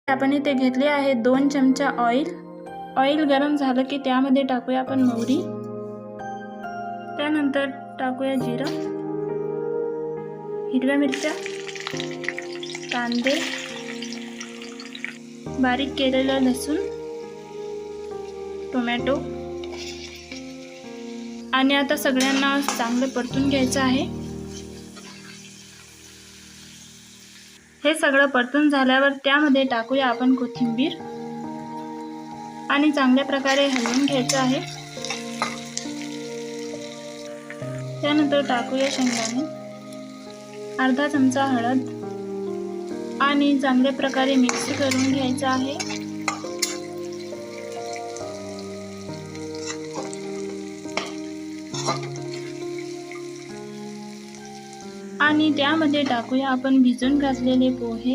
आपण इथे घेतले आहे 2 चमचा ऑइल। ऑइल गरम झालं की त्यामध्ये टाकूया आपण मोहरी, त्यानंतर टाकूया जिरं, हिरव्या मिरच्या, कांदे, बारीक केलेलं लसूण, टोमॅटो आणि आता सगळ्यांना चांगलं परतून घ्यायचं आहे। हे सगळं परतून झाल्यावर त्यामध्ये टाकूया आपण कोथिंबीर आणि चांगल्या प्रकारे हलवून घ्यायचं आहे। त्यानंतर टाकूया शेंगदाणे, अर्धा चमचा हळद आणि चांगल्या प्रकारे मिक्स करून घ्यायचं आहे। आणि त्यामध्ये टाकूया आपण भिजून घातलेले पोहे